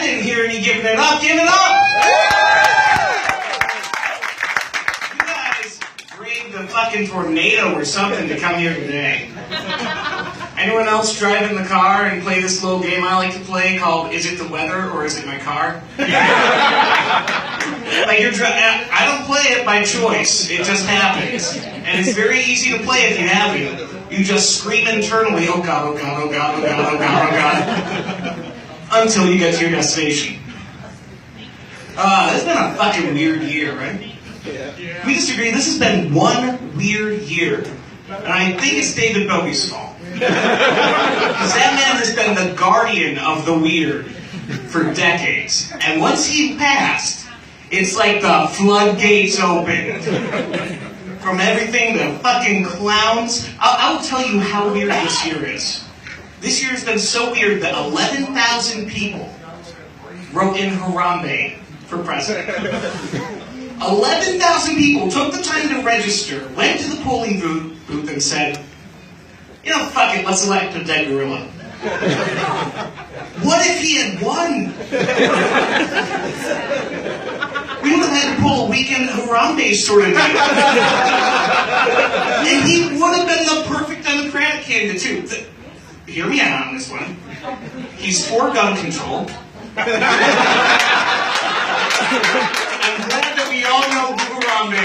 didn't hear any giving it up. Give it up! You guys braved the fucking tornado or something to come here today. Anyone else drive in the car and play this little game I like to play called Is It the Weather or Is It My Car? Like I don't play it by choice. It just happens. And it's very easy to play if you have it. You just scream internally, oh God, oh God, oh God, oh God, oh God, oh God, until you get to your destination. It's been a fucking weird year, right? Yeah. We disagree. This has been one weird year. And I think it's David Bowie's fault. Because that man has been the guardian of the weird for decades. And once he passed, it's like the floodgates opened. From everything to fucking clowns. I'll tell you how weird this year is. This year has been so weird that 11,000 people wrote in Harambe for president. 11,000 people took the time to register, went to the polling booth and said, you know, fuck it, let's elect a dead gorilla. What if he had won? We would have had to pull a weekend Harambe sort of deal. And he would have been the perfect Democratic candidate, too. Hear me out on this one. He's for gun control. I'm glad that we all know who Harambe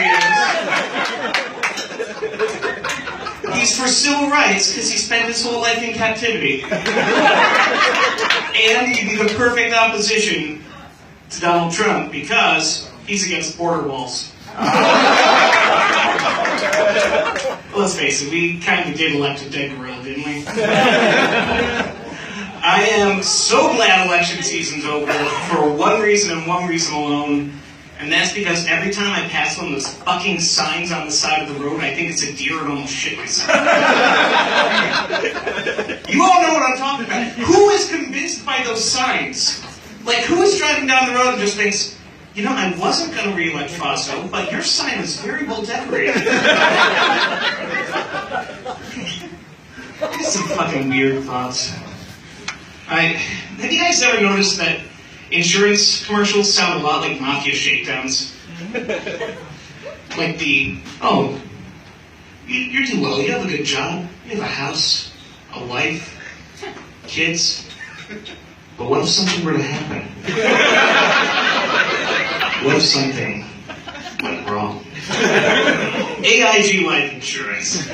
is. He's for civil rights because he spent his whole life in captivity. And he'd be the perfect opposition to Donald Trump because he's against border walls. Let's face it, we kind of did elect a dead gorilla, didn't we? I am so glad election season's over for one reason and one reason alone, and that's because every time I pass one of those fucking signs on the side of the road, I think it's a deer and almost shit myself. You all know what I'm talking about. Who is convinced by those signs? Like, who is driving down the road and just thinks, you know, I wasn't going to re-elect Faso, but your sign is very well decorated. These some fucking weird thoughts. Have you guys ever noticed that insurance commercials sound a lot like mafia shakedowns? Like oh, you're doing well, you have a good job, you have a house, a wife, kids, but what if something were to happen? What if something went wrong? AIG Life Insurance,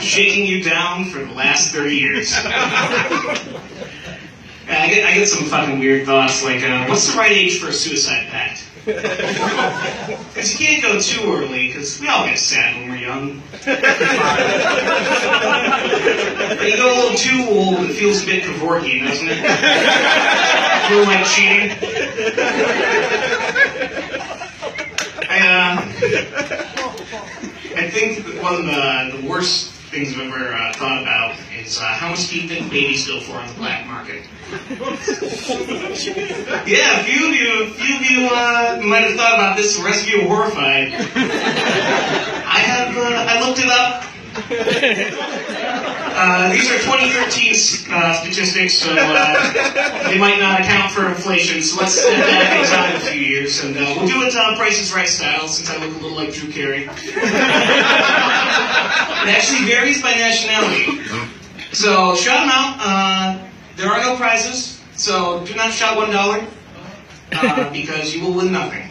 shaking you down for the last 30 years. I get some fucking weird thoughts, like, what's the right age for a suicide pact? Because you can't go too early, because we all get sad when we're young. But you go a little too old, it feels a bit Kevorkian, doesn't it? A little like cheating. I think one of the worst things I've ever thought about is how much do you think babies go for on the black market? Yeah, a few of you might have thought about this, the rest of you are horrified. I looked it up. These are 2013 statistics, so they might not account for inflation, so let's step back in time a few years, and we'll do it Price is Right style, since I look a little like Drew Carey. It actually varies by nationality. So, shout them out. There are no prizes, so do not shout $1, because you will win nothing.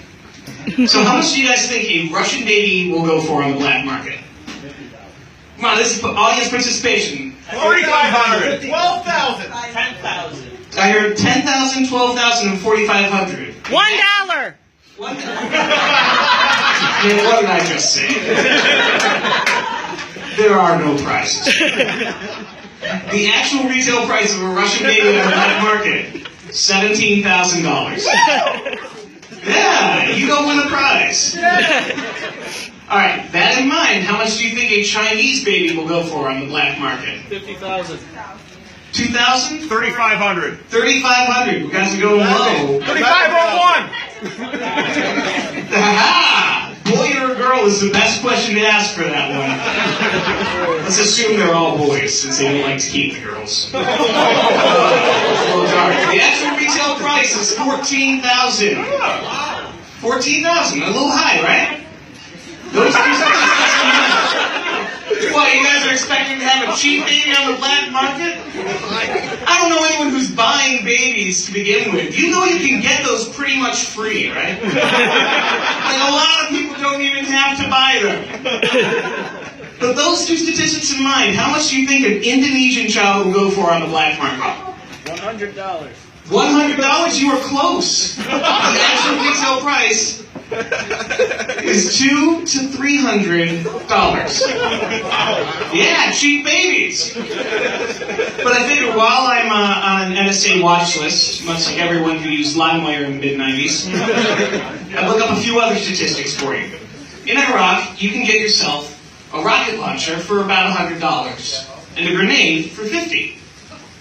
So how much do you guys think a Russian baby will go for on the black market? Come on, this is audience participation. 4,500. 12,000. 10,000. I heard 10,000, 12,000, and 4,500. $1. What? Man, what did I just say? There are no prizes. The actual retail price of a Russian baby on the black market, $17,000. Yeah, you don't win a prize. All right, that in mind, how much do you think a Chinese baby will go for on the black market? 50,000. 2,000? 3,500. 3,500. You guys are going low. 3,501. Ha! Boy or a girl is the best question to ask for that one. Let's assume they're all boys, since they don't like to keep the girls. The actual retail price is was 14,000. 14,000, a little high, right? Those two What, you guys are expecting to have a cheap baby on the black market? I don't know anyone who's buying babies to begin with. You know you can get those pretty much free, right? Like a lot of people don't even have to buy them. But those two statistics in mind, how much do you think an Indonesian child will go for on the black market? $100. $100? You were close. The actual retail price is $200 to $300. Yeah, cheap babies. But I figured while I'm on an NSA watch list, much like everyone who used LimeWire in the mid-90s, I'd look up a few other statistics for you. In Iraq, you can get yourself a rocket launcher for about $100 and a grenade for $50.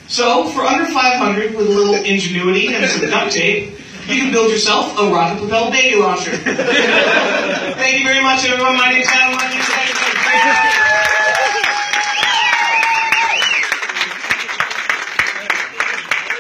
So, for under $500 with a little ingenuity and some duct tape, you can build yourself a rocket-propelled baby launcher. Thank you very much, everyone. My name's Adam.